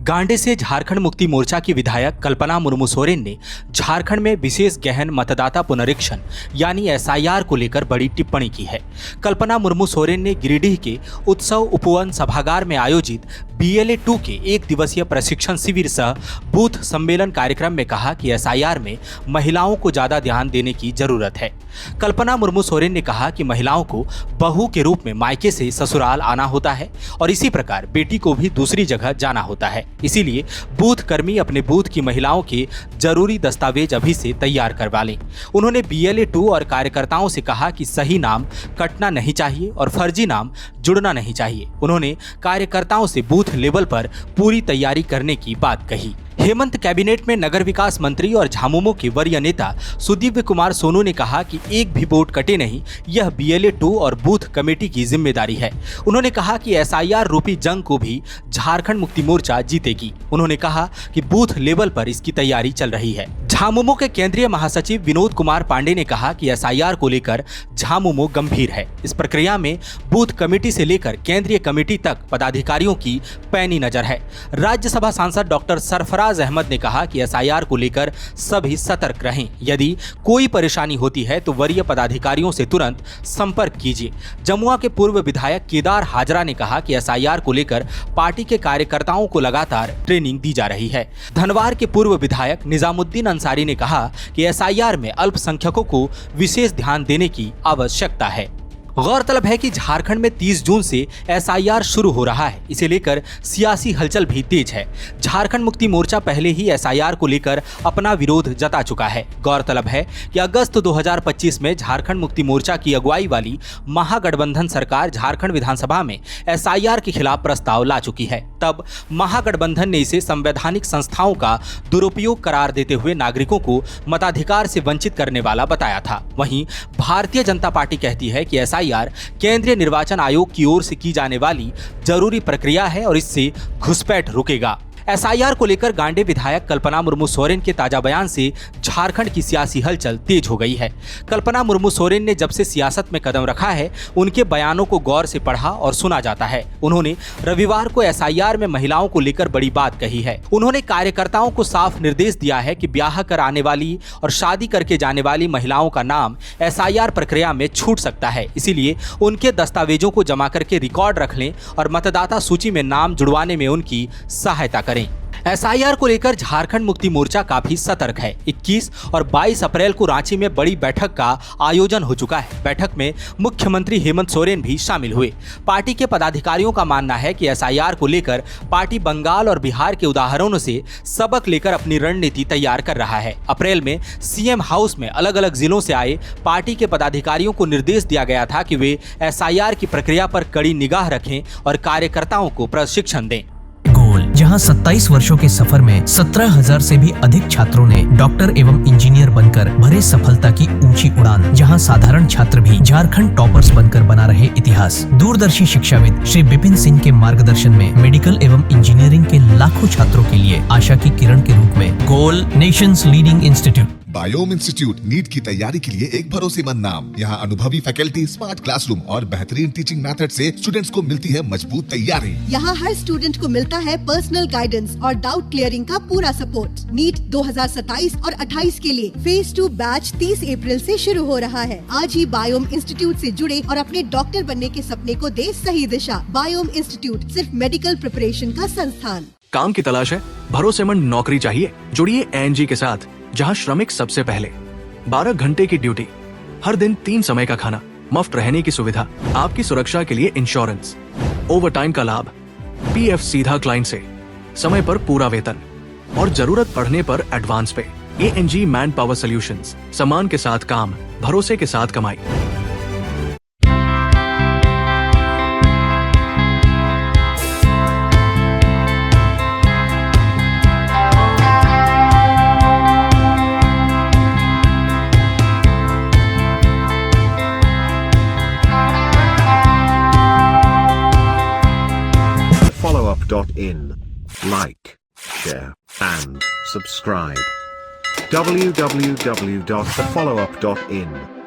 गांडे से झारखंड मुक्ति मोर्चा की विधायक कल्पना मुर्मू सोरेन ने झारखंड में विशेष गहन मतदाता पुनरीक्षण यानी एसआईआर को लेकर बड़ी टिप्पणी की है। कल्पना मुर्मू सोरेन ने गिरिडीह के उत्सव उपवन सभागार में आयोजित BLA 2 के एक दिवसीय प्रशिक्षण शिविर सह बूथ सम्मेलन कार्यक्रम में कहा कि एसआईआर में महिलाओं को ज्यादा ध्यान देने की जरूरत है। कल्पना मुर्मू सोरेन ने कहा कि महिलाओं को बहू के रूप में मायके से ससुराल आना होता है और इसी प्रकार बेटी को भी दूसरी जगह जाना होता है। इसीलिए बूथ कर्मी अपने बूथ की महिलाओं के जरूरी दस्तावेज अभी से तैयार करवा लें। उन्होंने BLA 2 और कार्यकर्ताओं से कहा कि सही नाम कटना नहीं चाहिए और फर्जी नाम जुड़ना नहीं चाहिए। उन्होंने कार्यकर्ताओं से बूथ लेवल पर पूरी तैयारी करने की बात कही। हेमंत कैबिनेट में नगर विकास मंत्री और झामुमो के वरीय नेता सुदीव्य कुमार सोनू ने कहा कि एक भी वोट कटे नहीं, यह BLA 2 और बूथ कमेटी की जिम्मेदारी है। उन्होंने कहा कि एसआईआर रूपी जंग को भी झारखंड मुक्ति मोर्चा जीतेगी। उन्होंने कहा कि बूथ लेवल पर इसकी तैयारी चल रही है। झामुमो के केंद्रीय महासचिव विनोद कुमार पांडे ने कहा कि एसआईआर को लेकर झामुमो गंभीर है। इस प्रक्रिया में बूथ कमेटी से लेकर केंद्रीय कमेटी तक पदाधिकारियों की पैनी नजर है। राज्यसभा सांसद डॉक्टर सरफराज अहमद ने कहा कि एसआईआर को लेकर सभी सतर्क रहें। यदि कोई परेशानी होती है तो वरीय पदाधिकारियों से तुरंत संपर्क कीजिए। जमुआ के पूर्व विधायक केदार हाजरा ने कहा कि एसआईआर को लेकर पार्टी के कार्यकर्ताओं को लगातार ट्रेनिंग दी जा रही है। धनवार के पूर्व विधायक निजामुद्दीन अंसारी ने कहा कि एसआईआर में अल्पसंख्यकों को विशेष ध्यान देने की आवश्यकता है। गौरतलब है कि झारखंड में 30 जून से एसआईआर शुरू हो रहा है। इसे लेकर सियासी हलचल भी तेज है। झारखंड मुक्ति मोर्चा पहले ही एसआईआर को लेकर अपना विरोध जता चुका है। गौरतलब है कि अगस्त 2025 में झारखंड मुक्ति मोर्चा की अगुवाई वाली महागठबंधन सरकार झारखंड विधानसभा में एसआईआर के खिलाफ प्रस्ताव ला चुकी है। तब महागठबंधन ने इसे संवैधानिक संस्थाओं का दुरुपयोग करार देते हुए नागरिकों को मताधिकार से वंचित करने वाला बताया था। वहीं भारतीय जनता पार्टी कहती है कि एसआईआर केंद्रीय निर्वाचन आयोग की ओर से की जाने वाली जरूरी प्रक्रिया है और इससे घुसपैठ रुकेगा। एसआईआर को लेकर गांडे विधायक कल्पना मुर्मू सोरेन के ताजा बयान से झारखंड की सियासी हलचल तेज हो गई है। कल्पना मुर्मू सोरेन ने जब से सियासत में कदम रखा है, उनके बयानों को गौर से पढ़ा और सुना जाता है। उन्होंने रविवार को एसआईआर में महिलाओं को लेकर बड़ी बात कही है। उन्होंने कार्यकर्ताओं को साफ निर्देश दिया है कि ब्याह कर आने वाली और शादी करके जाने वाली महिलाओं का नाम एसआईआर प्रक्रिया में छूट सकता है। इसीलिए उनके दस्तावेजों को जमा करके रिकॉर्ड रख लें और मतदाता सूची में नाम जुड़वाने में उनकी सहायता करें। एसआईआर को लेकर झारखंड मुक्ति मोर्चा काफी सतर्क है। 21 और 22 अप्रैल को रांची में बड़ी बैठक का आयोजन हो चुका है। बैठक में मुख्यमंत्री हेमंत सोरेन भी शामिल हुए। पार्टी के पदाधिकारियों का मानना है कि एसआईआर को लेकर पार्टी बंगाल और बिहार के उदाहरणों से सबक लेकर अपनी रणनीति तैयार कर रहा है। अप्रैल में CM हाउस में अलग अलग जिलों से आए पार्टी के पदाधिकारियों को निर्देश दिया गया था कि वे एसआईआर की प्रक्रिया पर कड़ी निगाह रखें और कार्यकर्ताओं को प्रशिक्षण दें। जहां 27 वर्षों के सफर में 17,000 से भी अधिक छात्रों ने डॉक्टर एवं इंजीनियर बनकर भरे सफलता की ऊंची उड़ान। जहां साधारण छात्र भी झारखंड टॉपर्स बनकर बना रहे इतिहास। दूरदर्शी शिक्षाविद श्री विपिन सिंह के मार्गदर्शन में मेडिकल एवं इंजीनियरिंग के लाखों छात्रों के लिए आशा की किरण के रूप में goal nation's leading institute. Biome institute NEET की तैयारी के लिए एक भरोसेमंद नाम। यहाँ अनुभवी फैकल्टी, स्मार्ट क्लासरूम और बेहतरीन टीचिंग मेथड से स्टूडेंट्स को मिलती है मजबूत तैयारी। यहाँ हर स्टूडेंट को मिलता है पर्सनल गाइडेंस और डाउट क्लियरिंग का पूरा सपोर्ट। नीट 2027 और 28 के लिए फेज 2 बैच 30 अप्रैल से शुरू हो रहा है। आज ही बायोम इंस्टीट्यूट से जुड़े और अपने डॉक्टर बनने के सपने को दे सही दिशा। बायोम इंस्टीट्यूट सिर्फ मेडिकल प्रिपरेशन का संस्थान। काम की तलाश है, भरोसेमंद नौकरी चाहिए? जुड़िए ANG के साथ, जहां श्रमिक सबसे पहले। 12 घंटे की ड्यूटी, हर दिन 3 समय का खाना, मुफ्त रहने की सुविधा, आपकी सुरक्षा के लिए इंश्योरेंस, ओवरटाइम का लाभ, PF सीधा क्लाइंट से, समय पर पूरा वेतन और जरूरत पड़ने पर एडवांस पे। ANG मैन पावर सॉल्यूशंस, सम्मान के साथ काम, भरोसे के साथ कमाई। followup.in. Like, share, and subscribe. www.thefollowup.in